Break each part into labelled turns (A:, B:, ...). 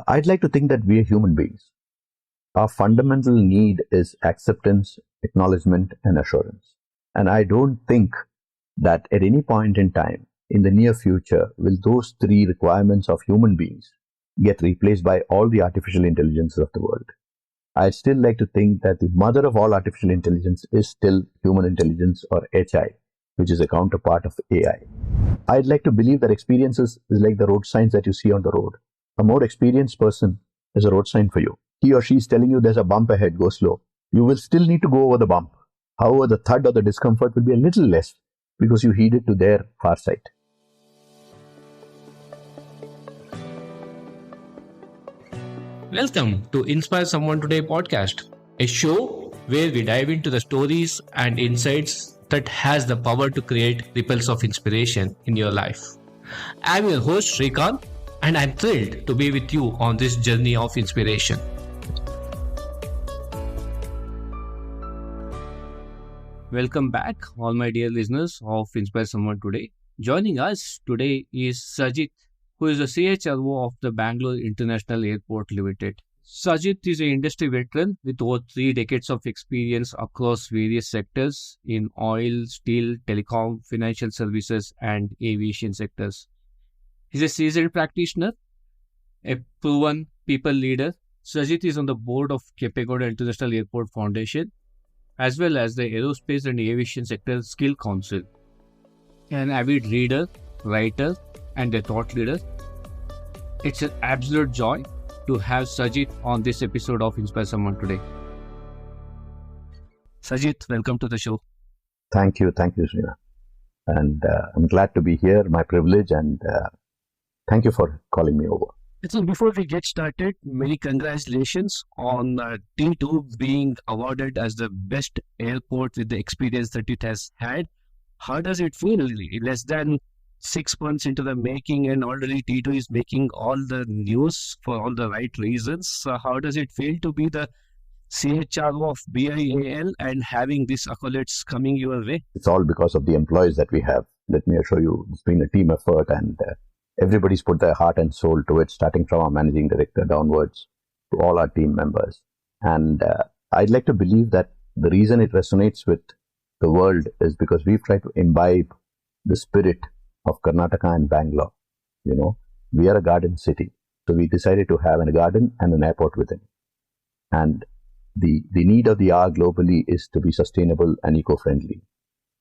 A: I'd like to think that we are human beings. Our fundamental need is acceptance, acknowledgement, and assurance. And I don't think that at any point in time in the near future will those three requirements of human beings get replaced by all the artificial intelligences of the world. I'd still like to think that the mother of all artificial intelligence is still human intelligence, or HI, which is a counterpart of AI. I'd like to believe that experiences is like the road signs that you see on the road. A more experienced person is a road sign for you. He or she is telling you there's a bump ahead, go slow. You will still need to go over the bump. However, the thud or the discomfort will be a little less because you heeded to their far sight.
B: Welcome to Inspire Someone Today podcast, a show where we dive into the stories and insights that has the power to create ripples of inspiration in your life. I'm your host Srikanth, and I'm thrilled to be with you on this journey of inspiration. Welcome back, all my dear listeners of Inspire Someone Today. Joining us today is Sajit, who is the CHRO of the Bangalore International Airport Limited. Sajit is an industry veteran with over 3 decades of experience across various sectors in oil, steel, telecom, financial services, and aviation sectors. He's a seasoned practitioner, a proven people leader. Sajit is on the board of Kepegoda International Airport Foundation, as well as the Aerospace and Aviation Sector Skill Council. An avid reader, writer, and a thought leader. It's an absolute joy to have Sajit on this episode of Inspire Someone Today. Sajit, welcome to the show.
A: Thank you, Srina. And I'm glad to be here, my privilege, and thank you for calling me over.
B: So before we get started, many congratulations on T2 being awarded as the best airport with the experience that it has had. How does it feel? Less than 6 months into the making, and already T2 is making all the news for all the right reasons. How does it feel to be the CHRO of BIAL and having these accolades coming your way?
A: It's all because of the employees that we have. Let me assure you, it's been a team effort, and everybody's put their heart and soul to it, starting from our managing director downwards to all our team members. And I'd like to believe that the reason it resonates with the world is because we've tried to imbibe the spirit of Karnataka and Bangalore. You know, we are a garden city. So we decided to have a garden and an airport within. And the need of the hour globally is to be sustainable and eco-friendly.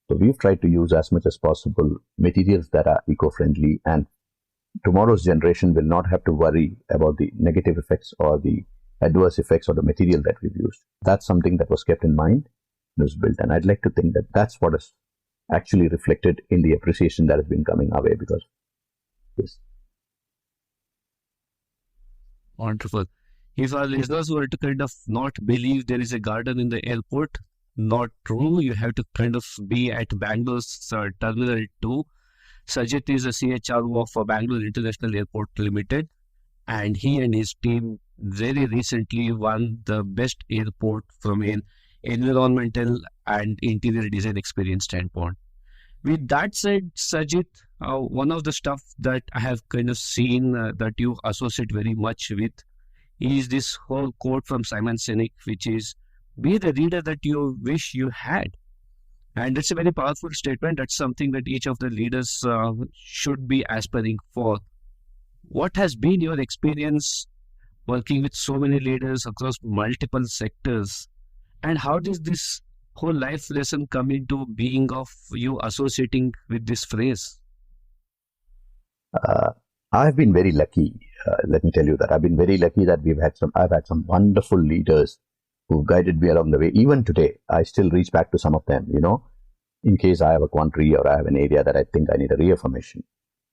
A: So we've tried to use as much as possible materials that are eco-friendly, and tomorrow's generation will not have to worry about the negative effects or the adverse effects of the material that we've used. That's something that was kept in mind and was built. And I'd like to think that that's what is actually reflected in the appreciation that has been coming our way because of this.
B: Wonderful. If our listeners were to kind of not believe there is a garden in the airport, not true. You have to kind of be at Bangalore's Terminal 2. Sajit is a CHRO of Bangalore International Airport Limited, and he and his team very recently won the best airport from an environmental and interior design experience standpoint. With that said, Sajit, one of the stuff that I have kind of seen that you associate very much with is this whole quote from Simon Sinek, which is, be the leader that you wish you had. And it's a very powerful statement. That's something that each of the leaders should be aspiring for. What has been your experience working with so many leaders across multiple sectors? And how does this whole life lesson come into being of you associating with this phrase?
A: I've been very lucky. Let me tell you that I've been very lucky that I've had some wonderful leaders who guided me along the way. Even today, I still reach back to some of them, in case I have a quandary or I have an area that I think I need a reaffirmation.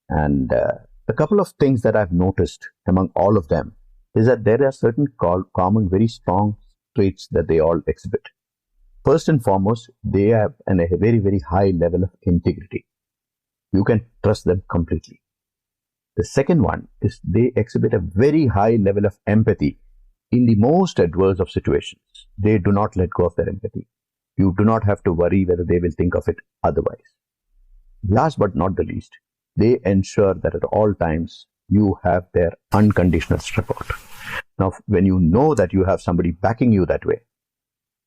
A: And a couple of things that I've noticed among all of them is that there are certain common, very strong traits that they all exhibit. First and foremost, they have a very, very high level of integrity. You can trust them completely. The second one is they exhibit a very high level of empathy in the most adverse of situations. They do not let go of their empathy. You do not have to worry whether they will think of it otherwise. Last but not the least, they ensure that at all times you have their unconditional support. Now, when you know that you have somebody backing you that way,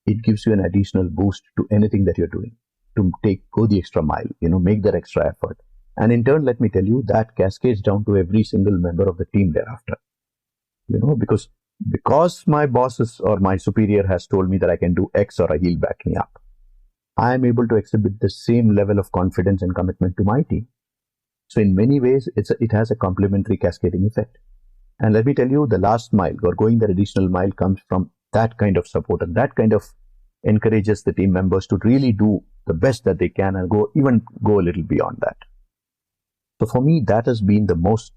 A: it gives you an additional boost to anything that you're doing, to go the extra mile, make that extra effort. And in turn, let me tell you, that cascades down to every single member of the team thereafter. Because my bosses or my superior has told me that I can do X or he'll back me up, I am able to exhibit the same level of confidence and commitment to my team. So in many ways, it has a complementary cascading effect. And let me tell you, the last mile or going that additional mile comes from that kind of support, and that kind of encourages the team members to really do the best that they can and go a little beyond that. So for me, that has been the most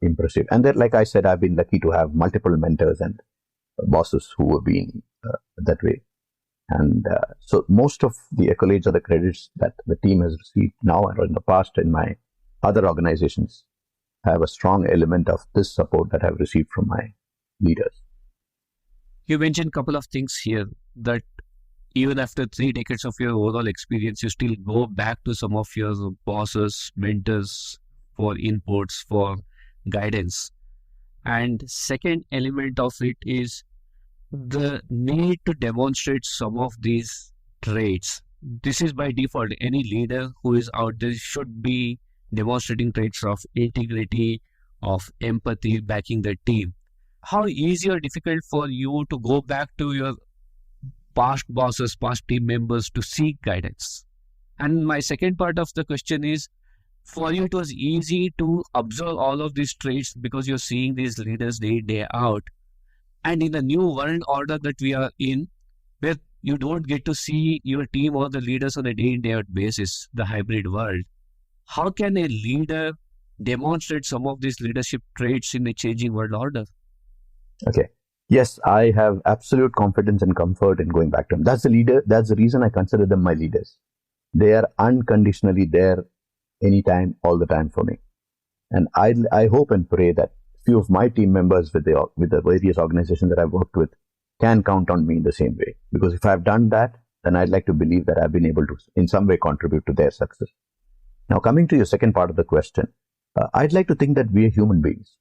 A: impressive. And then, like I said, I've been lucky to have multiple mentors and bosses who have been that way. And so most of the accolades or the credits that the team has received now or in the past in my other organizations have a strong element of this support that I've received from my leaders.
B: You mentioned a couple of things here that even after 3 decades of your overall experience, you still go back to some of your bosses, mentors for inputs, for guidance. And second element of it is the need to demonstrate some of these traits. This is by default. Any leader who is out there should be demonstrating traits of integrity, of empathy, backing the team. How easy or difficult for you to go back to your past bosses, past team members to seek guidance? And my second part of the question is, for you it was easy to observe all of these traits because you're seeing these leaders day in, day out. And in the new world order that we are in, where you don't get to see your team or the leaders on a day in, day out basis, the hybrid world, how can a leader demonstrate some of these leadership traits in a changing world order?
A: Okay. Yes, I have absolute confidence and comfort in going back to them. That's the reason I consider them my leaders. They are unconditionally there anytime, all the time for me. And I hope and pray that few of my team members with the various organizations that I've worked with can count on me in the same way. Because if I've done that, then I'd like to believe that I've been able to in some way contribute to their success. Now, coming to your second part of the question, I'd like to think that we are human beings.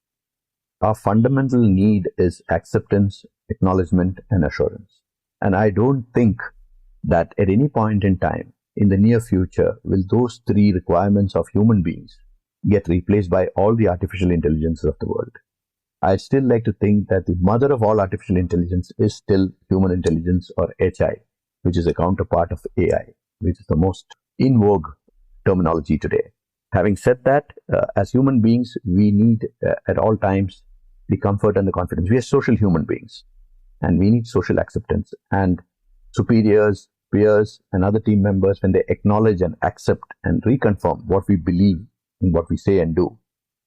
A: Our fundamental need is acceptance, acknowledgement, and assurance. And I don't think that at any point in time in the near future will those 3 requirements of human beings get replaced by all the artificial intelligences of the world. I'd still like to think that the mother of all artificial intelligence is still human intelligence, or HI, which is a counterpart of AI, which is the most in vogue terminology today. Having said that, as human beings, we need at all times the comfort and the confidence. We are social human beings, and we need social acceptance. And superiors, peers, and other team members, when they acknowledge and accept and reconfirm what we believe in what we say and do,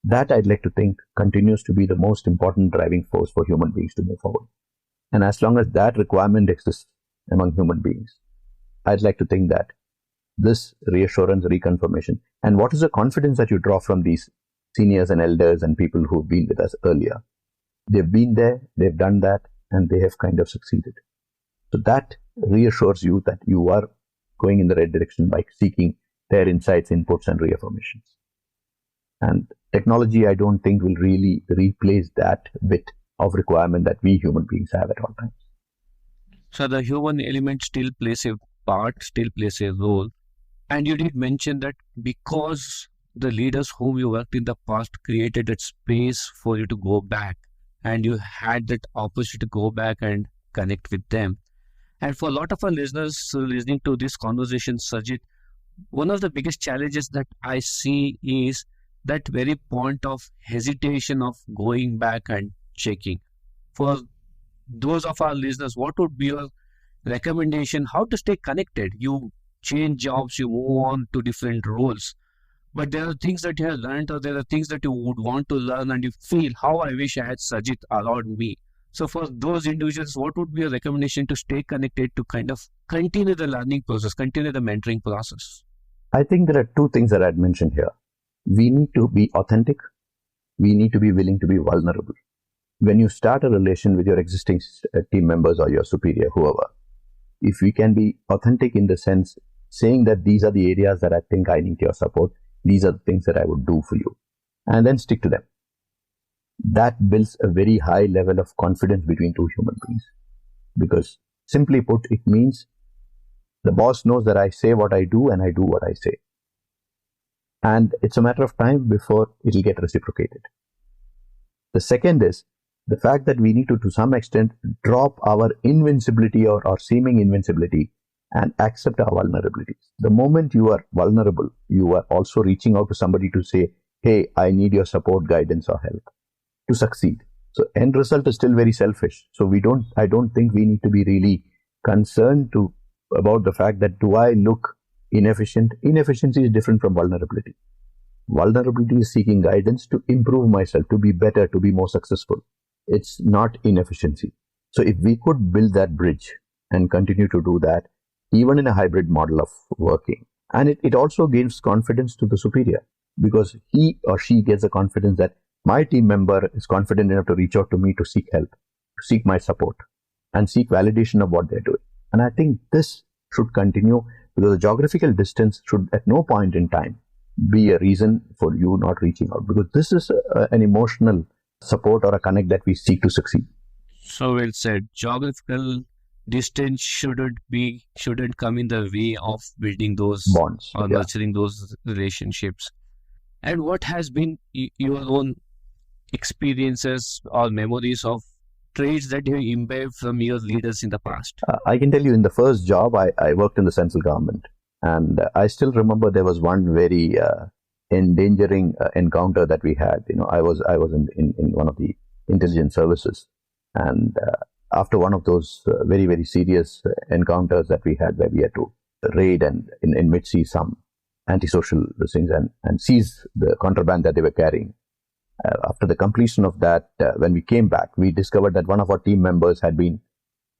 A: that I'd like to think continues to be the most important driving force for human beings to move forward. And as long as that requirement exists among human beings, I'd like to think that this reassurance, reconfirmation, and what is the confidence that you draw from these seniors and elders and people who've been with us earlier? They've been there, they've done that, and they have kind of succeeded. So that reassures you that you are going in the right direction by seeking their insights, inputs, and reaffirmations. And technology, I don't think, will really replace that bit of requirement that we human beings have at all times.
B: So the human element still plays a part, still plays a role. And you did mention that because the leaders whom you worked in the past created that space for you to go back, and you had that opportunity to go back and connect with them. And for a lot of our listeners listening to this conversation, Sajit, one of the biggest challenges that I see is that very point of hesitation of going back and checking. For those of our listeners, what would be your recommendation? How to stay connected? You change jobs, you move on to different roles, but there are things that you have learned, or there are things that you would want to learn, and you feel, how I wish I had Sajit around me. So for those individuals, what would be your recommendation to stay connected, to kind of continue the learning process, continue the mentoring process?
A: I think there are 2 things that I'd mentioned here. We need to be authentic. We need to be willing to be vulnerable. When you start a relation with your existing team members or your superior, whoever, if we can be authentic in the sense saying that these are the areas that I think I need your support, these are the things that I would do for you, and then stick to them. that builds a very high level of confidence between two human beings. Because simply put, it means the boss knows that I say what I do and I do what I say. And it's a matter of time before it'll get reciprocated. The second is the fact that we need to some extent, drop our invincibility or seeming invincibility and accept our vulnerabilities. The moment you are vulnerable, you are also reaching out to somebody to say, hey, I need your support, guidance, or help to succeed. So end result is still very selfish. So I don't think we need to be really concerned about the fact that do I look inefficient? Inefficiency is different from vulnerability. Vulnerability is seeking guidance to improve myself, to be better, to be more successful. It's not inefficiency. So if we could build that bridge and continue to do that, even in a hybrid model of working, and it also gives confidence to the superior, because he or she gets the confidence that my team member is confident enough to reach out to me to seek help, to seek my support, and seek validation of what they're doing. And I think this should continue, because the geographical distance should at no point in time be a reason for you not reaching out, because this is an emotional support or a connect that we seek to succeed.
B: So well said. Geographical distance shouldn't come in the way of building those
A: bonds
B: or nurturing those relationships. And what has been your own experiences or memories of traits that you imbibed from your leaders in the past?
A: I can tell you, in the first job, I worked in the central government, and I still remember there was one very endangering encounter that we had. I was in one of the intelligence services, and after one of those very, very serious encounters that we had, where we had to raid and in mid-sea some antisocial things and seize the contraband that they were carrying. After the completion of that, when we came back, we discovered that one of our team members had been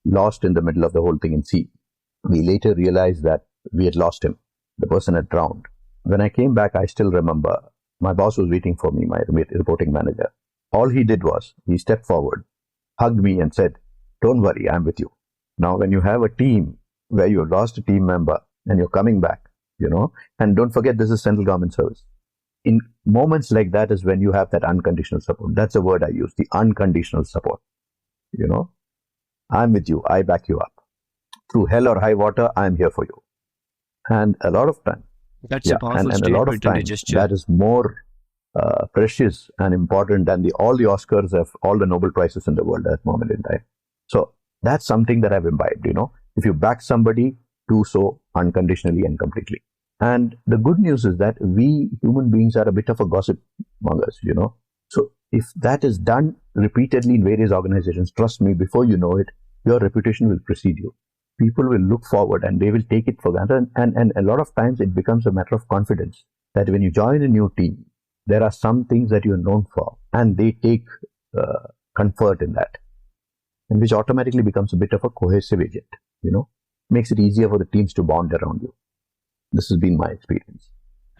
A: lost in the middle of the whole thing in sea. We later realized that we had lost him. The person had drowned. When I came back, I still remember my boss was waiting for me, my reporting manager. All he did was he stepped forward, hugged me and said, "Don't worry, I'm with you." Now, when you have a team where you lost a team member and you're coming back, and don't forget, this is central government service. In moments like that is when you have that unconditional support. That's the word I use, the unconditional support. I'm with you. I back you up. Through hell or high water, I'm here for you. And a lot of time,
B: that's a powerful
A: and a lot of time, that is more precious and important than all the Oscars of all the Nobel Prizes in the world at that moment in time. So that's something that I've imbibed. If you back somebody, do so unconditionally and completely. And the good news is that we human beings are a bit of a gossip mongers, So if that is done repeatedly in various organizations, trust me, before you know it, your reputation will precede you. People will look forward and they will take it for granted. And a lot of times it becomes a matter of confidence that when you join a new team, there are some things that you're known for, and they take comfort in that, and which automatically becomes a bit of a cohesive agent, makes it easier for the teams to bond around you. This has been my experience.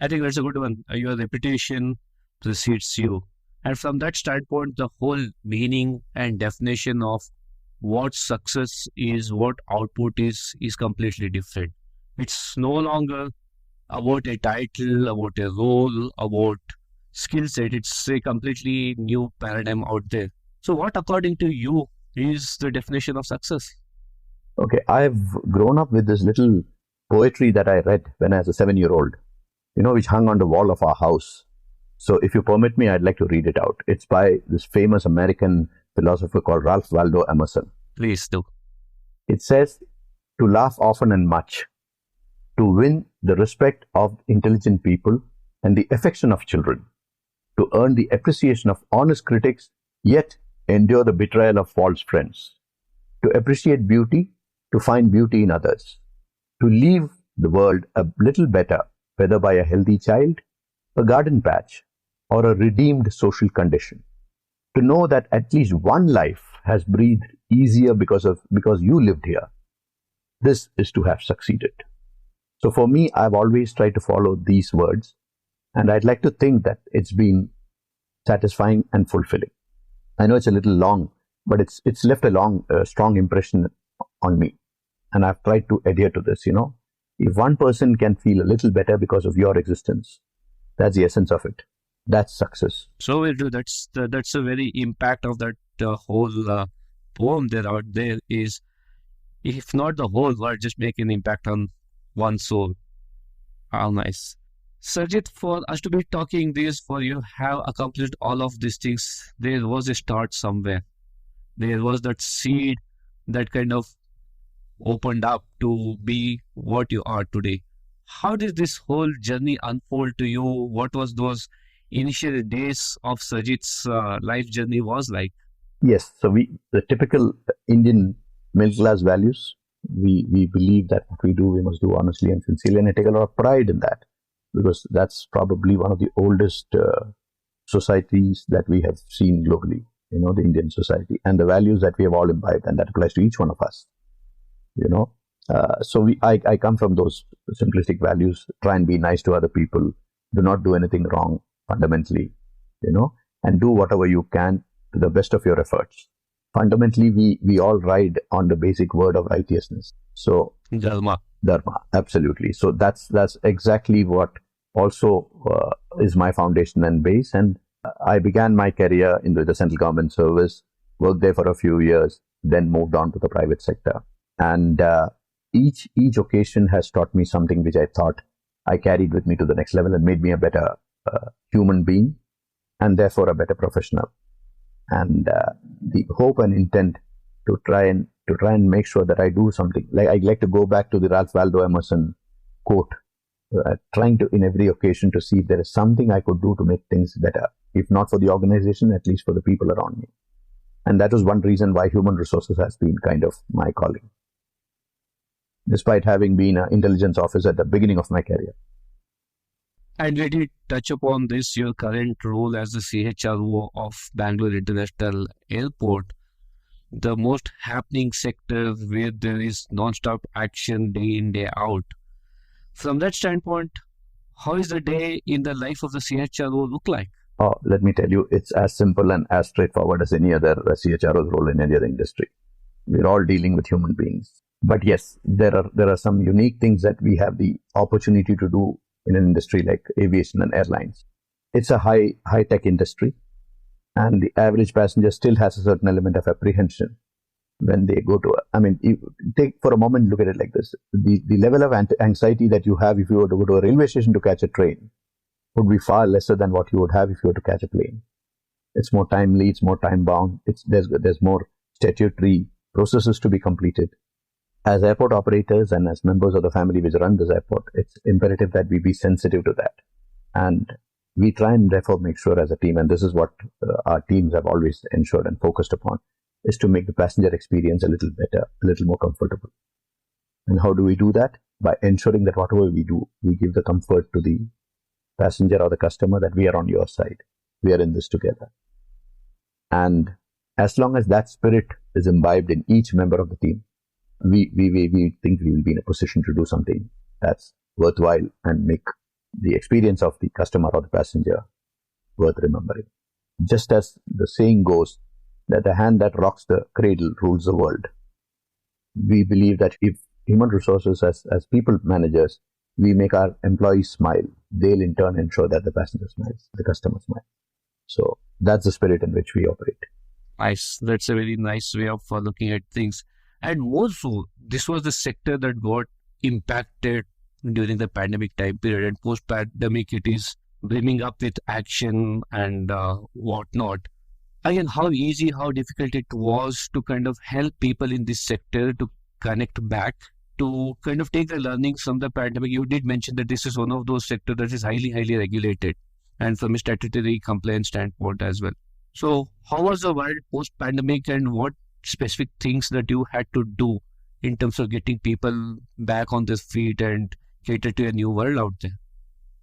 B: I think that's a good one. Your reputation precedes you. And from that standpoint, the whole meaning and definition of what success is, what output is completely different. It's no longer about a title, about a role, about skill set. It's a completely new paradigm out there. So what, according to you, is the definition of success?
A: Okay, I've grown up with this little poetry that I read when I was a 7-year-old, which hung on the wall of our house. So if you permit me, I'd like to read it out. It's by this famous American philosopher called Ralph Waldo Emerson.
B: Please do.
A: It says, to laugh often and much, to win the respect of intelligent people and the affection of children, to earn the appreciation of honest critics, yet endure the betrayal of false friends, to appreciate beauty, to find beauty in others, to leave the world a little better, whether by a healthy child, a garden patch, or a redeemed social condition. To know that at least one life has breathed easier because you lived here. This is to have succeeded. So for me, I've always tried to follow these words, and I'd like to think that it's been satisfying and fulfilling. I know it's a little long, but it's left a strong impression on me. And I've tried to adhere to this, If one person can feel a little better because of your existence, that's the essence of it. That's success.
B: So that's a very impact of that whole poem there out there is, if not the whole world, just make an impact on one soul. How nice. Sajit, for us to be talking this, for you have accomplished all of these things, there was a start somewhere. There was that seed that kind of opened up to be what you are today. How did this whole journey unfold to you? What was those initial days of Sajit's life journey was like?
A: Yes, so the typical Indian middle class values, we believe that what we do, we must do honestly and sincerely, and I take a lot of pride in that because that's probably one of the oldest societies that we have seen globally, the Indian society, and the values that we have all imbibed, and that applies to each one of us, you know. I come from those simplistic values, try and be nice to other people, do not do anything wrong fundamentally, and do whatever you can to the best of your efforts. Fundamentally, we all ride on the basic word of righteousness. So
B: Dharma.
A: Dharma, absolutely. So that's exactly what also is my foundation and base. And I began my career in the central government service, worked there for a few years, then moved on to the private sector. And each occasion has taught me something which I thought I carried with me to the next level and made me a better human being, and therefore a better professional. And the hope and intent to try and make sure that I do something. Like I like to go back to the Ralph Waldo Emerson quote, trying to in every occasion to see if there is something I could do to make things better, if not for the organization, at least for the people around me. And that was one reason why human resources has been kind of my calling, despite having been an intelligence officer at the beginning of my career.
B: And we did touch upon this, your current role as the CHRO of Bangalore International Airport, the most happening sector where there is non-stop action day in, day out. From that standpoint, how is the day in the life of the CHRO look like?
A: Oh, let me tell you, it's as simple and as straightforward as any other CHRO's role in any other industry. We're all dealing with human beings. But yes, there are some unique things that we have the opportunity to do in an industry like aviation and airlines. It's a high-tech industry, and the average passenger still has a certain element of apprehension when they go to, take for a moment, look at it like this. The level of anxiety that you have if you were to go to a railway station to catch a train would be far lesser than what you would have if you were to catch a plane. It's more timely, it's more time-bound, there's more statutory processes to be completed. As airport operators and as members of the family which run this airport, it's imperative that we be sensitive to that. And we try and therefore make sure as a team, and this is what our teams have always ensured and focused upon, is to make the passenger experience a little better, a little more comfortable. And how do we do that? By ensuring that whatever we do, we give the comfort to the passenger or the customer that we are on your side. We are in this together. And as long as that spirit is imbibed in each member of the team, we think we will be in a position to do something that's worthwhile and make the experience of the customer or the passenger worth remembering. Just as the saying goes, that the hand that rocks the cradle rules the world. We believe that if human resources as people managers, we make our employees smile, they'll in turn ensure that the passenger smiles, the customer smiles. So that's the spirit in which we operate.
B: Nice. That's a very nice way of looking at things. And more so, this was the sector that got impacted during the pandemic time period, and post-pandemic it is brimming up with action and whatnot. Again, how easy, how difficult it was to kind of help people in this sector to connect back, to kind of take the learnings from the pandemic. You did mention that this is one of those sectors that is highly, highly regulated, and from a statutory compliance standpoint as well. So how was the world post-pandemic, and what specific things that you had to do in terms of getting people back on their feet and cater to a new world out there?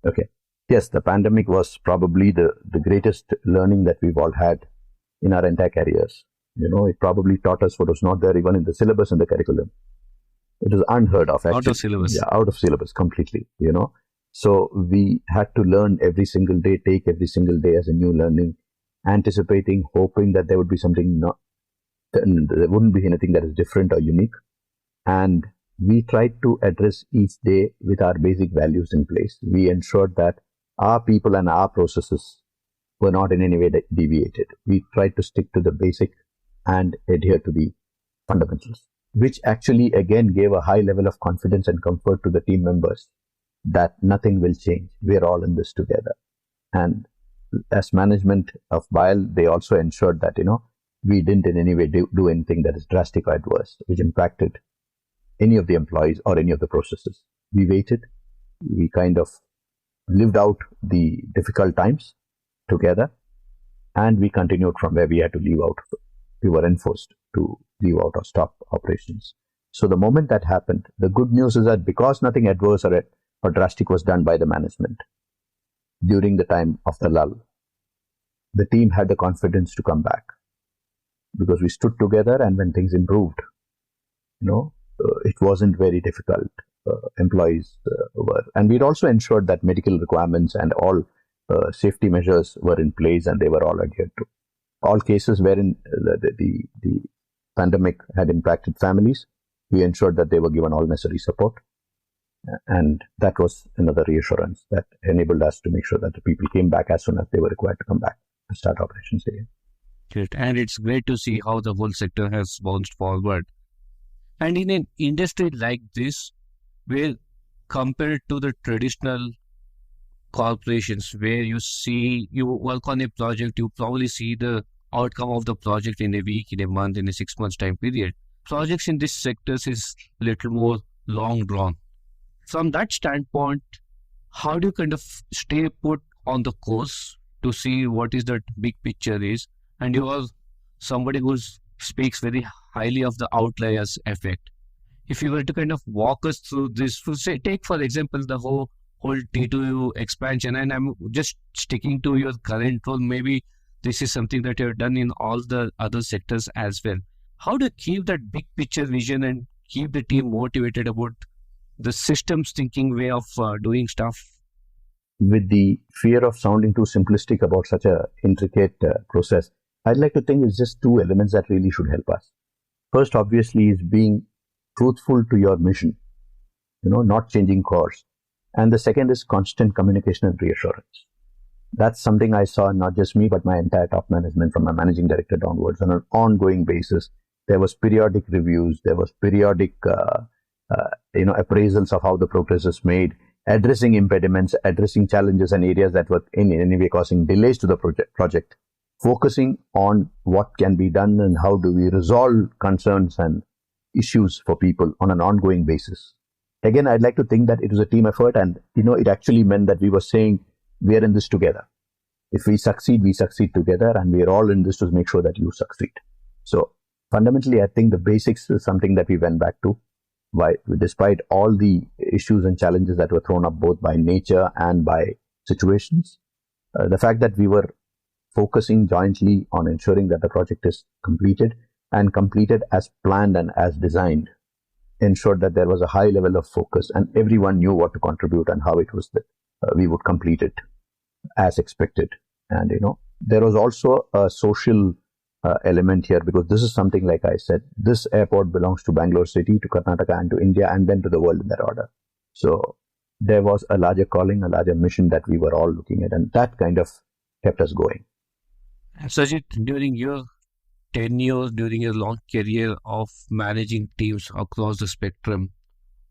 A: Okay. Yes, the pandemic was probably the greatest learning that we've all had in our entire careers. It probably taught us what was not there even in the syllabus and the curriculum. It was unheard of. Actually.
B: Out of syllabus.
A: Yeah, out of syllabus completely, So we had to learn every single day, take every single day as a new learning, anticipating, hoping that there would be something there wouldn't be anything that is different or unique. And we tried to address each day with our basic values in place. We ensured that our people and our processes were not in any way deviated. We tried to stick to the basic and adhere to the fundamentals, which actually again gave a high level of confidence and comfort to the team members that nothing will change. We're all in this together. And as management of BIAL, they also ensured that, we didn't in any way do anything that is drastic or adverse, which impacted any of the employees or any of the processes. We waited. We kind of lived out the difficult times together, and we continued from where we had to leave out. We were enforced to leave out or stop operations. So the moment that happened, the good news is that because nothing adverse or drastic was done by the management during the time of the lull, the team had the confidence to come back because we stood together, and when things improved, it wasn't very difficult. Employees were, and we'd also ensured that medical requirements and all safety measures were in place and they were all adhered to. All cases wherein the pandemic had impacted families, we ensured that they were given all necessary support. And that was another reassurance that enabled us to make sure that the people came back as soon as they were required to come back to start operations again.
B: Great. And it's great to see how the whole sector has bounced forward. And in an industry like this, where compared to the traditional corporations where you work on a project, you probably see the outcome of the project in a week, in a month, in a 6 months time period. Projects in this sectors is little more long drawn. From that standpoint, how do you kind of stay put on the course to see what is the big picture is? And you are somebody who speaks very highly of the outliers effect. If you were to kind of walk us through this, say, take for example the whole T2U expansion, and I'm just sticking to your current role. Maybe this is something that you have done in all the other sectors as well. How do you keep that big picture vision and keep the team motivated about the systems thinking way of doing stuff?
A: With the fear of sounding too simplistic about such a intricate process, I'd like to think it's just two elements that really should help us. First, obviously, is being truthful to your mission, not changing course. And the second is constant communication and reassurance. That's something I saw, not just me, but my entire top management from my managing director downwards on an ongoing basis. There was periodic reviews, there was periodic, appraisals of how the progress is made, addressing impediments, addressing challenges and areas that were in any way causing delays to the project, focusing on what can be done and how do we resolve concerns and issues for people on an ongoing basis. Again, I'd like to think that it was a team effort, and it actually meant that we were saying we are in this together. If we succeed together, and we are all in this to make sure that you succeed. So fundamentally, I think the basics is something that we went back to. Why, despite all the issues and challenges that were thrown up both by nature and by situations, the fact that we were focusing jointly on ensuring that the project is completed and completed as planned and as designed ensured that there was a high level of focus and everyone knew what to contribute and how it was that we would complete it as expected. And, there was also a social element here, because this is something, like I said, this airport belongs to Bangalore city, to Karnataka and to India, and then to the world in that order. So there was a larger calling, a larger mission that we were all looking at, and that kind of kept us going.
B: Sajit, during your tenure, during your long career of managing teams across the spectrum,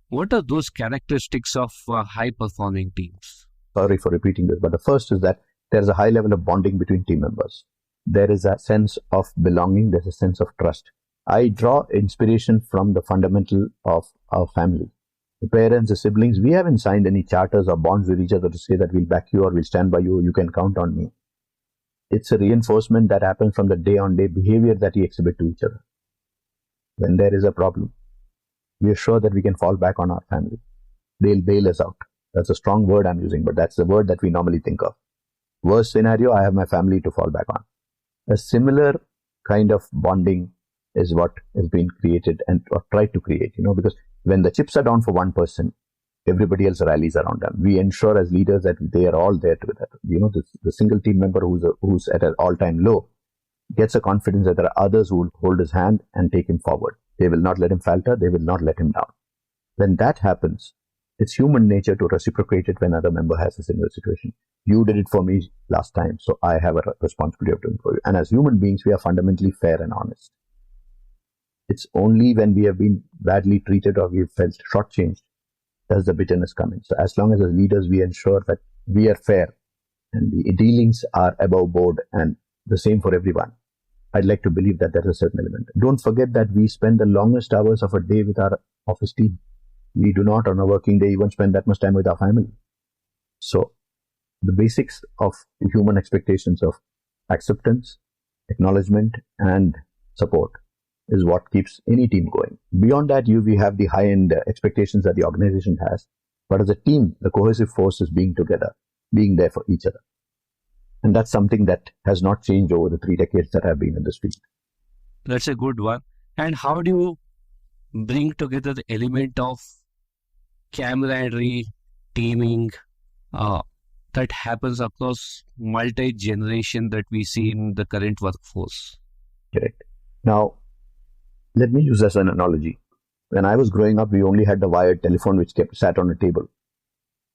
B: what are those characteristics of high-performing teams?
A: Sorry for repeating this, but the first is that there is a high level of bonding between team members. There is a sense of belonging, there's a sense of trust. I draw inspiration from the fundamental of our family. The parents, the siblings, we haven't signed any charters or bonds with each other to say that we'll back you or we'll stand by you, you can count on me. It's a reinforcement that happens from the day-on-day behavior that we exhibit to each other. When there is a problem, we are sure that we can fall back on our family. They'll bail us out. That's a strong word I'm using, but that's the word that we normally think of. Worst scenario, I have my family to fall back on. A similar kind of bonding is what has been created and or tried to create, because when the chips are down for one person, everybody else rallies around them. We ensure as leaders that they are all there together. The single team member who's at an all-time low gets a confidence that there are others who will hold his hand and take him forward. They will not let him falter. They will not let him down. When that happens, it's human nature to reciprocate it when another member has a similar situation. You did it for me last time, so I have a responsibility of doing it for you. And as human beings, we are fundamentally fair and honest. It's only when we have been badly treated or we've felt shortchanged does the bitterness come in. So as long as leaders, we ensure that we are fair and the dealings are above board and the same for everyone, I'd like to believe that there's a certain element. Don't forget that we spend the longest hours of a day with our office team. We do not on a working day even spend that much time with our family. So the basics of human expectations of acceptance, acknowledgement, and support is what keeps any team going. Beyond that, we have the high-end expectations that the organization has. But as a team, the cohesive force is being together, being there for each other. And that's something that has not changed over the 3 decades that I've been in this field.
B: That's a good one. And how do you bring together the element of camaraderie, teaming, that happens across multi-generation that we see in the current workforce?
A: Correct. Now, let me use as an analogy. When I was growing up, we only had the wired telephone which sat on a table.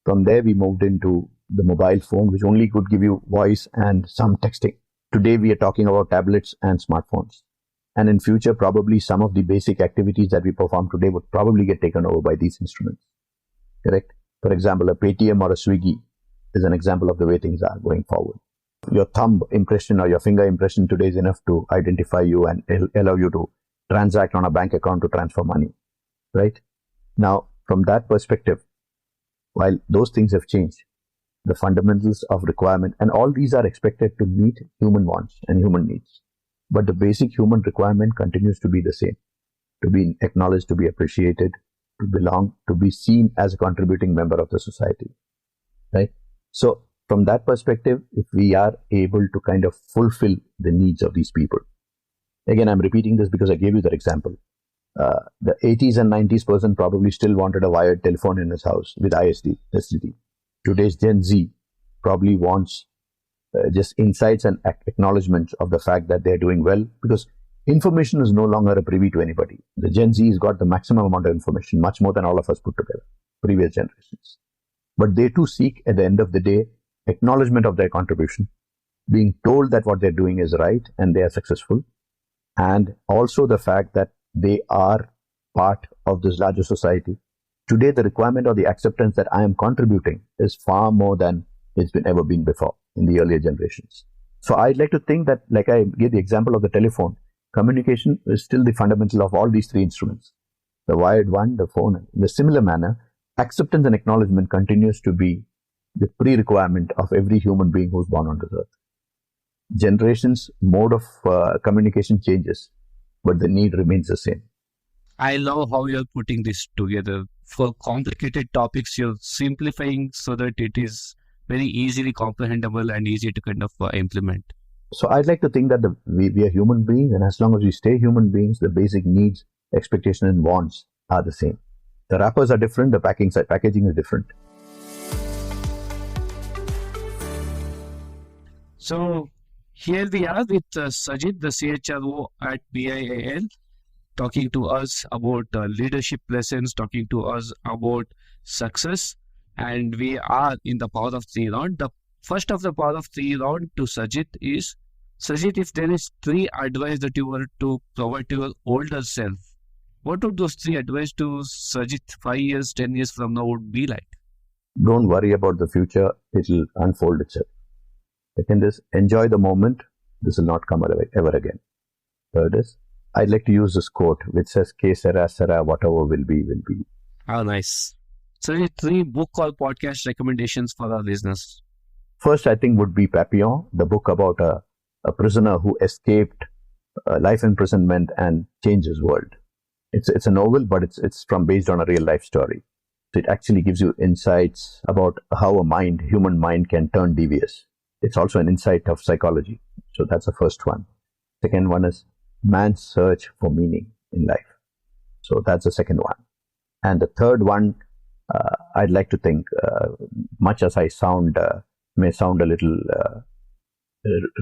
A: From there, we moved into the mobile phone, which only could give you voice and some texting. Today, we are talking about tablets and smartphones. And in future, probably some of the basic activities that we perform today would probably get taken over by these instruments. Correct? For example, a Paytm or a Swiggy is an example of the way things are going forward. Your thumb impression or your finger impression today is enough to identify you and allow you to transact on a bank account to transfer money. Right? Now, from that perspective, while those things have changed, the fundamentals of requirement, and all these are expected to meet human wants and human needs. But the basic human requirement continues to be the same: to be acknowledged, to be appreciated, to belong, to be seen as a contributing member of the society. Right? So, from that perspective, if we are able to kind of fulfill the needs of these people, again, I'm repeating this because I gave you that example. The 80s and 90s person probably still wanted a wired telephone in his house with ISD facility. Today's Gen Z probably wants just insights and acknowledgement of the fact that they're doing well, because information is no longer a privy to anybody. The Gen Z has got the maximum amount of information, much more than all of us put together, previous generations. But they too seek, at the end of the day, acknowledgement of their contribution, being told that what they're doing is right and they are successful, and also the fact that they are part of this larger society. Today, the requirement or the acceptance that I am contributing is far more than it's ever been before in the earlier generations. So I'd like to think that, like I gave the example of the telephone, communication is still the fundamental of all these three instruments. The wired one, the phone. In a similar manner, acceptance and acknowledgement continues to be the pre-requirement of every human being who's born on this earth. Generations, mode of communication changes, but the need remains the same.
B: I love how you're putting this together. For complicated topics, you're simplifying so that it is very easily comprehensible and easy to kind of implement.
A: So I'd like to think that we are human beings, and as long as we stay human beings, the basic needs, expectations, and wants are the same. The wrappers are different, the packaging is different.
B: So here we are with Sajit, the CHRO at BIAL, talking to us about leadership lessons, talking to us about success. And we are in the power of three round. The first of the power of three round to Sajit is, Sajit, if there is 3 advice that you were to provide to your older self, what would those 3 advice to Sajit 5 years, 10 years from now would be like?
A: Don't worry about the future. It will unfold itself. Second is, enjoy the moment. This will not come ever again. Third is, I'd like to use this quote which says, "Ke sera sera, whatever will be, will be."
B: Oh, nice. So, 3 book or podcast recommendations for our listeners.
A: First, I think would be Papillon, the book about a prisoner who escaped life imprisonment and changed his world. It's a novel, but it's based on a real life story. So it actually gives you insights about how a human mind can turn devious. It's also an insight of psychology. So that's the first one. Second one is Man's Search for Meaning in Life. So that's the second one. And the third one, I'd like to think, much as I may sound a little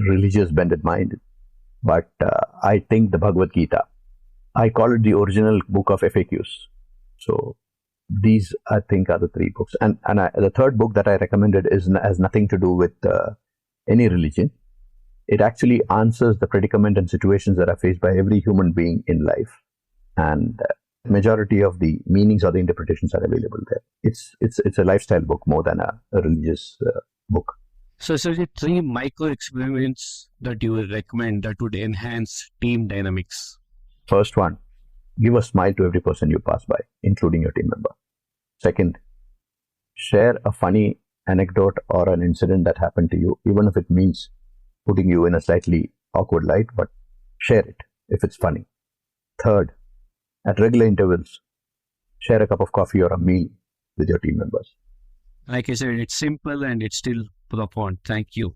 A: religious bended mind, but I think the Bhagavad Gita. I call it the original book of FAQs. So These, I think, are the three books. And the third book that I recommended has nothing to do with any religion. It actually answers the predicament and situations that are faced by every human being in life. And majority of the meanings or the interpretations are available there. It's a lifestyle book more than a religious book.
B: So, the three micro experiments that you would recommend that would enhance team dynamics.
A: First one, give a smile to every person you pass by, including your team member. Second, share a funny anecdote or an incident that happened to you, even if it means putting you in a slightly awkward light, but share it if it's funny. Third, at regular intervals, share a cup of coffee or a meal with your team members.
B: Like I said, it's simple and it's still profound. Thank you.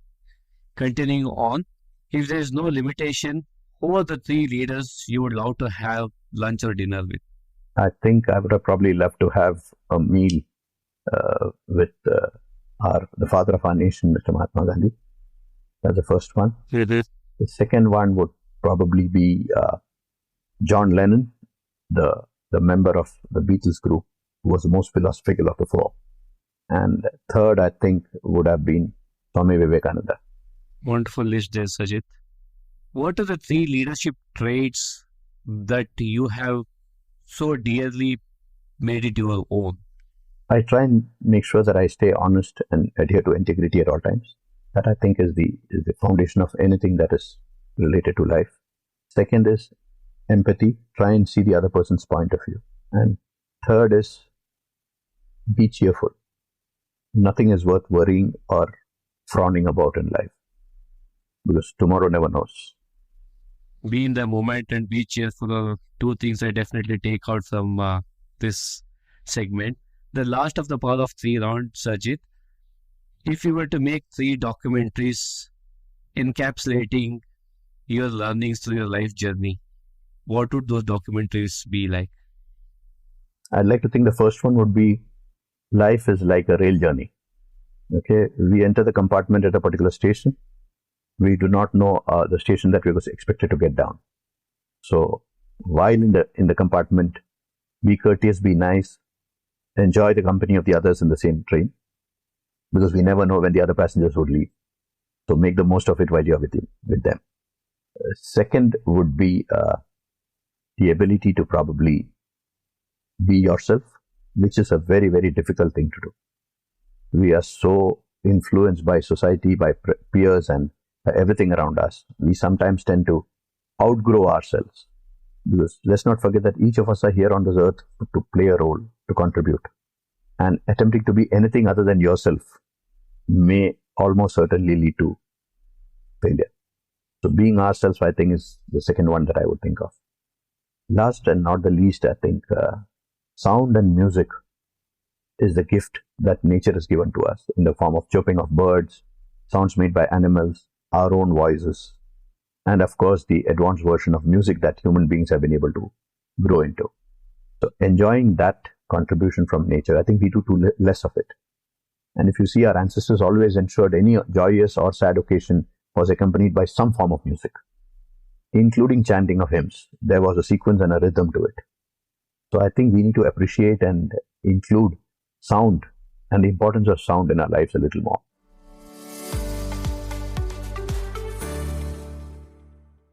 B: Continuing on, if there is no limitation, who are the three leaders you would love to have lunch or dinner with?
A: I think I would have probably loved to have a meal with the father of our nation, Mr. Mahatma Gandhi. That's the first one.
B: Mm-hmm.
A: The second one would probably be John Lennon, the member of the Beatles group, who was the most philosophical of the four. And third, I think, would have been Swami Vivekananda.
B: Wonderful list there, Sajit. What are the three leadership traits that you have so dearly made it your own?
A: I try and make sure that I stay honest and adhere to integrity at all times. That, I think, is the foundation of anything that is related to life. Second is empathy. Try and see the other person's point of view. And third is be cheerful. Nothing is worth worrying or frowning about in life, because tomorrow never knows.
B: Be in the moment and be cheerful are two things I definitely take out from this segment. The last of the power of three round, Sajit. If you were to make three documentaries encapsulating your learnings through your life journey, what would those documentaries be like?
A: I'd like to think the first one would be life is like a rail journey. Okay, we enter the compartment at a particular station. We do not know the station that we was expected to get down. So while in the compartment, be courteous, be nice, enjoy the company of the others in the same train, because we never know when the other passengers would leave. So make the most of it while you're with them. Second would be the ability to probably be yourself, which is a very, very difficult thing to do. We are so influenced by society, by peers, and everything around us. We sometimes tend to outgrow ourselves. Because let's not forget that each of us are here on this earth to play a role, to contribute. And attempting to be anything other than yourself may almost certainly lead to failure. So being ourselves, I think, is the second one that I would think of. Last and not the least, I think sound and music is the gift that nature has given to us in the form of chirping of birds, sounds made by animals, our own voices, and of course the advanced version of music that human beings have been able to grow into. So enjoying that contribution from nature, I think we do too less of it. And if you see, our ancestors always ensured any joyous or sad occasion was accompanied by some form of music, including chanting of hymns. There was a sequence and a rhythm to it. So I think we need to appreciate and include sound and the importance of sound in our lives a little more.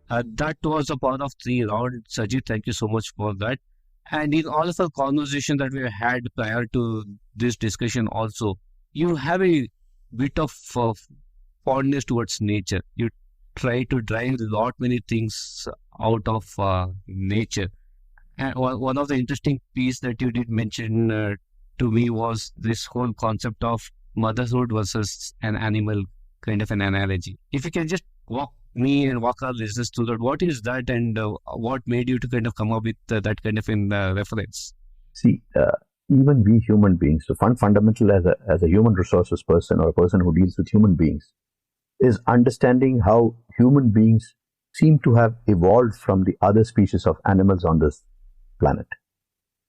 B: That was a part of three round. Sajid, thank you so much for that. And in all of the conversation that we had prior to this discussion also, you have a bit of fondness towards nature. You try to drive a lot many things out of nature. And one of the interesting piece that you did mention to me was this whole concept of motherhood versus an animal kind of an analogy. If you can just walk me and walk our listeners through that, what is that, and what made you to kind of come up with that kind of an reference?
A: See, even we human beings, so fundamental as a human resources person or a person who deals with human beings, is understanding how human beings seem to have evolved from the other species of animals on this planet.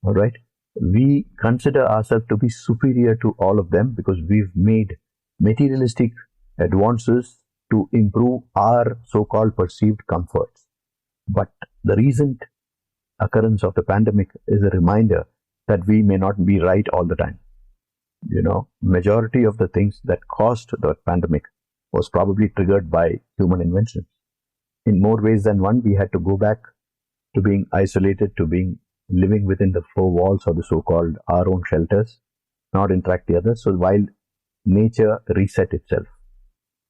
A: All right, we consider ourselves to be superior to all of them because we've made materialistic advances to improve our so-called perceived comforts. But the recent occurrence of the pandemic is a reminder that we may not be right all the time. Majority of the things that caused the pandemic was probably triggered by human invention. In more ways than one, we had to go back to being isolated, to being living within the four walls or the so-called our own shelters, not interact with others. So while nature reset itself,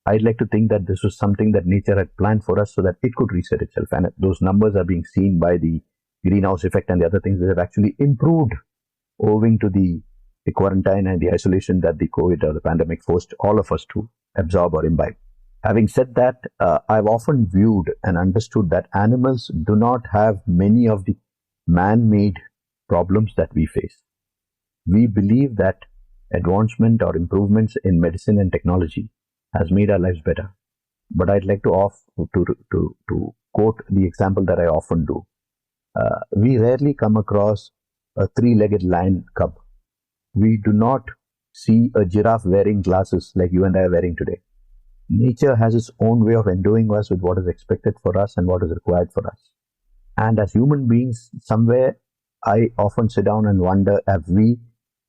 A: I'd like to think that this was something that nature had planned for us so that it could reset itself. And those numbers are being seen by the greenhouse effect and the other things that have actually improved owing to the quarantine and the isolation that the COVID or the pandemic forced all of us to absorb or imbibe. Having said that, I've often viewed and understood that animals do not have many of the man-made problems that we face. We believe that advancement or improvements in medicine and technology has made our lives better. But I'd like to quote the example that I often do. We rarely come across a three-legged lion cub. We do not see a giraffe wearing glasses like you and I are wearing today. Nature has its own way of endowing us with what is expected for us and what is required for us. And as human beings, somewhere I often sit down and wonder, have we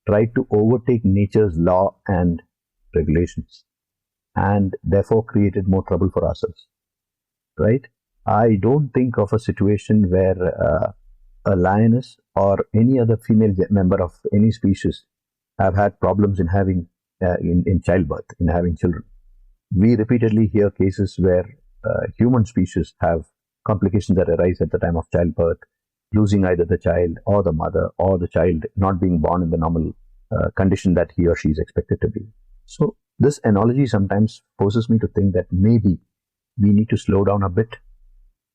A: tried to overtake nature's law and regulations and therefore created more trouble for ourselves, right? I don't think of a situation where a lioness or any other female member of any species have had problems in having in childbirth, in having children. We repeatedly hear cases where human species have complications that arise at the time of childbirth, losing either the child or the mother, or the child not being born in the normal condition that he or she is expected to be. So this analogy sometimes forces me to think that maybe we need to slow down a bit,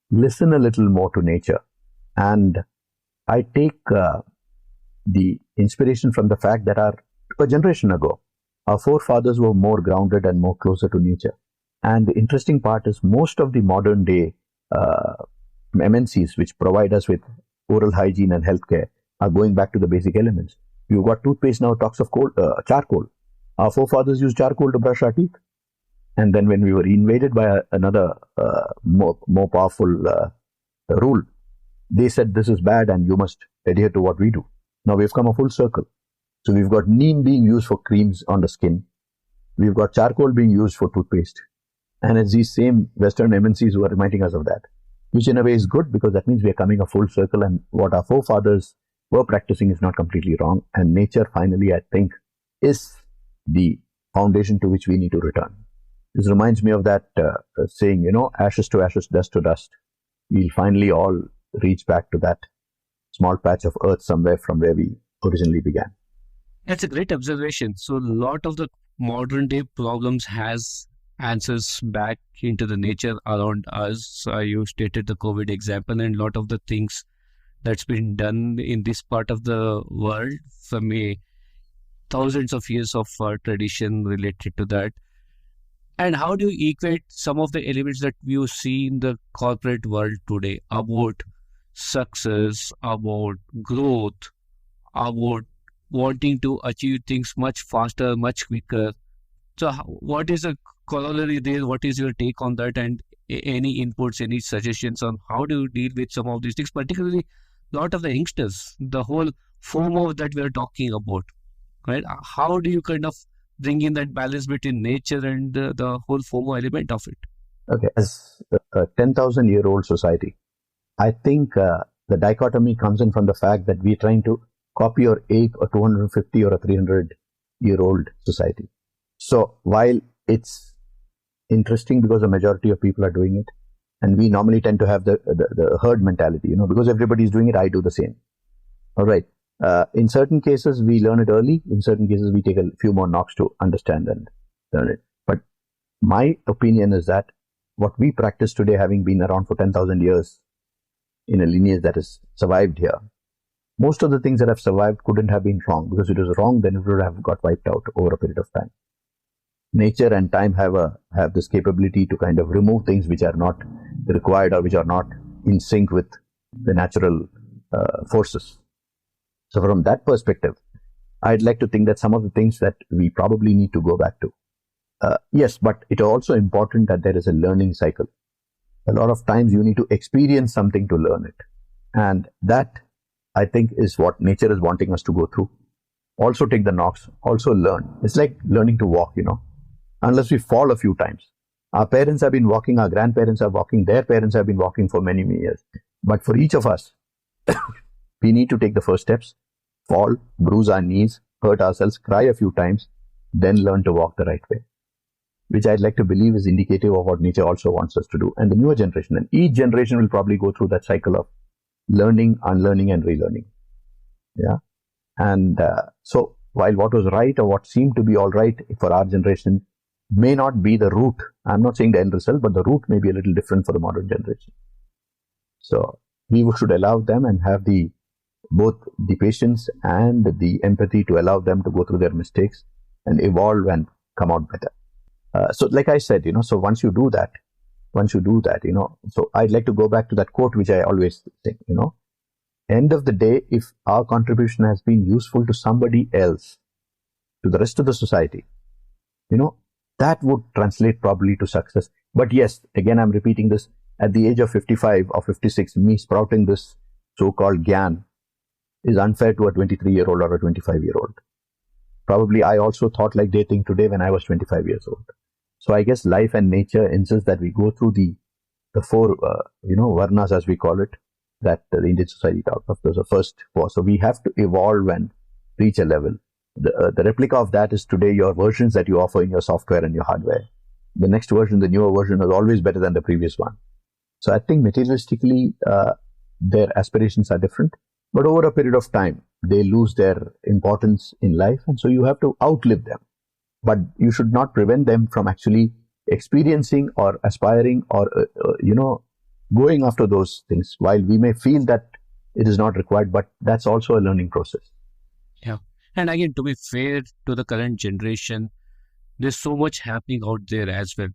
A: listen a little more to nature. And I take the inspiration from the fact that a generation ago, our forefathers were more grounded and more closer to nature. And the interesting part is most of the modern day MNCs, which provide us with oral hygiene and healthcare, are going back to the basic elements. You've got toothpaste now talks of charcoal. Our forefathers used charcoal to brush our teeth. And then when we were invaded by another more powerful rule, they said this is bad and you must adhere to what we do. Now we've come a full circle. So we've got neem being used for creams on the skin. We've got charcoal being used for toothpaste. And it's these same Western MNCs who are reminding us of that, which in a way is good because that means we are coming a full circle and what our forefathers were practicing is not completely wrong. And nature finally, I think, is the foundation to which we need to return. This reminds me of that saying, ashes to ashes, dust to dust. We'll finally all reach back to that small patch of earth somewhere from where we originally began.
B: That's a great observation. So a lot of the modern day problems has answers back into the nature around us. You stated the COVID example and a lot of the things that's been done in this part of the world from thousands of years of tradition related to that. And how do you equate some of the elements that you see in the corporate world today about success, about growth, about wanting to achieve things much faster, much quicker? So what is the corollary there? What is your take on that? And any inputs, any suggestions on how do you deal with some of these things, particularly a lot of the youngsters, the whole FOMO that we're talking about, right? How do you kind of bring in that balance between nature and the whole FOMO element of it?
A: Okay, as a 10,000-year-old society, I think the dichotomy comes in from the fact that we're trying to copy or ape a 250 or a 300-year-old society. So while it's interesting because the majority of people are doing it, and we normally tend to have the herd mentality, because everybody's doing it, I do the same. All right. In certain cases, we learn it early. In certain cases, we take a few more knocks to understand and learn it. But my opinion is that what we practice today, having been around for 10,000 years in a lineage that has survived here, most of the things that have survived couldn't have been wrong, because if it was wrong, then it would have got wiped out over a period of time. Nature and time have this capability to kind of remove things which are not required or which are not in sync with the natural forces. So from that perspective, I'd like to think that some of the things that we probably need to go back to. Yes, but it's also important that there is a learning cycle. A lot of times you need to experience something to learn it. And that I think is what nature is wanting us to go through. Also take the knocks, also learn. It's like learning to walk, unless we fall a few times. Our parents have been walking, our grandparents are walking, their parents have been walking for many, many years. But for each of us, we need to take the first steps, fall, bruise our knees, hurt ourselves, cry a few times, then learn to walk the right way, which I'd like to believe is indicative of what nature also wants us to do. And the newer generation, and each generation will probably go through that cycle of learning, unlearning, and relearning. Yeah. And so while what was right or what seemed to be all right for our generation may not be the route, I'm not saying the end result, but the route may be a little different for the modern generation. So we should allow them and have both the patience and the empathy to allow them to go through their mistakes and evolve and come out better. So like I said, so once you do that, so I'd like to go back to that quote, which I always think, end of the day, if our contribution has been useful to somebody else, to the rest of the society, that would translate probably to success. But yes, again, I'm repeating this, at the age of 55 or 56, me sprouting this so-called gyan is unfair to a 23-year-old or a 25-year-old. Probably I also thought like they think today when I was 25 years old. So I guess life and nature insists that we go through the four, varnas, as we call it, that the Indian society talks of. There's a first four. So we have to evolve and reach a level. The replica of that is today your versions that you offer in your software and your hardware. The next version, the newer version, is always better than the previous one. So I think materialistically, their aspirations are different. But over a period of time, they lose their importance in life. And so you have to outlive them. But you should not prevent them from actually experiencing or aspiring or, going after those things. While we may feel that it is not required, but that's also a learning process.
B: Yeah. And again, to be fair to the current generation, there's so much happening out there as well.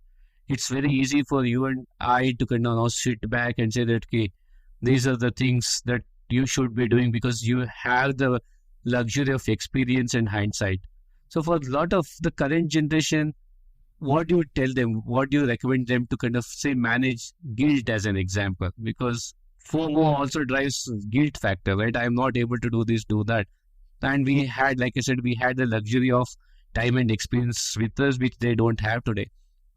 B: It's very easy for you and I to kind of now sit back and say that, okay, these are the things that you should be doing because you have the luxury of experience and hindsight. So for a lot of the current generation, what do you tell them? What do you recommend them to kind of say manage guilt as an example? Because FOMO also drives guilt factor, right? I'm not able to do this, do that. And we had, like I said, we had the luxury of time and experience with us, which they don't have today.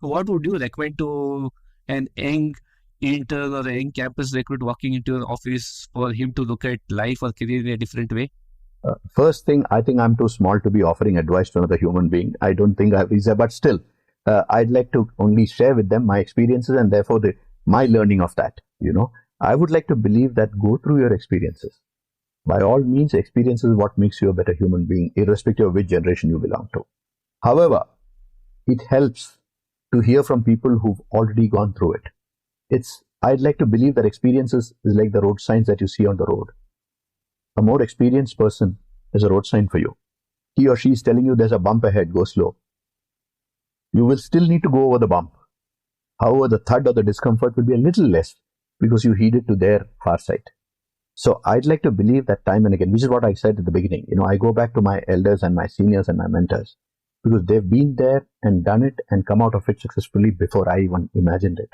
B: What would you recommend to an young intern or a young campus recruit walking into an office for him to look at life or career in a different way?
A: First thing, I think I'm too small to be offering advice to another human being. I don't think I have reason, but still, I'd like to only share with them my experiences and therefore my learning of that. I would like to believe that go through your experiences. By all means, experience is what makes you a better human being, irrespective of which generation you belong to. However, it helps to hear from people who've already gone through it. I'd like to believe that experiences is like the road signs that you see on the road. A more experienced person is a road sign for you. He or she is telling you there's a bump ahead, go slow. You will still need to go over the bump. However, the thud or the discomfort will be a little less because you heeded to their far sight. So I'd like to believe that time and again, which is what I said at the beginning. I go back to my elders and my seniors and my mentors because they've been there and done it and come out of it successfully before I even imagined it.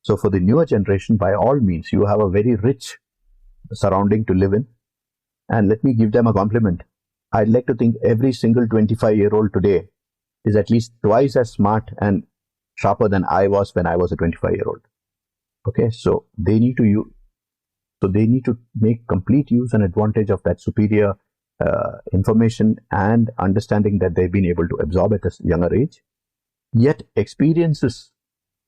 A: So for the newer generation, by all means, you have a very rich surrounding to live in. And let me give them a compliment. I'd like to think every single 25-year-old today is at least twice as smart and sharper than I was when I was a 25-year-old. Okay, so they need to make complete use and advantage of that superior information and understanding that they've been able to absorb at a younger age. Yet experiences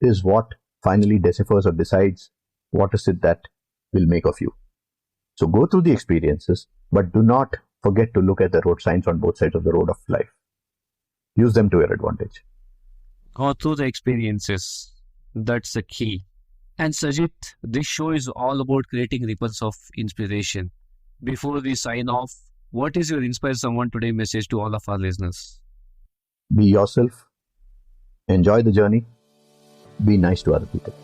A: is what finally deciphers or decides what is it that will make of you. So go through the experiences, but do not forget to look at the road signs on both sides of the road of life. Use them to your advantage.
B: Go through the experiences. That's the key. And Sajit, this show is all about creating ripples of inspiration. Before we sign off, what is your Inspire Someone Today message to all of our listeners?
A: Be yourself. Enjoy the journey. Be nice to other people.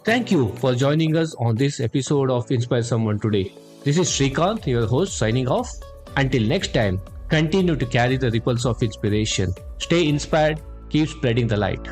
C: Thank you for joining us on this episode of Inspire Someone Today. This is Srikanth, your host, signing off. Until next time, continue to carry the ripples of inspiration. Stay inspired, keep spreading the light.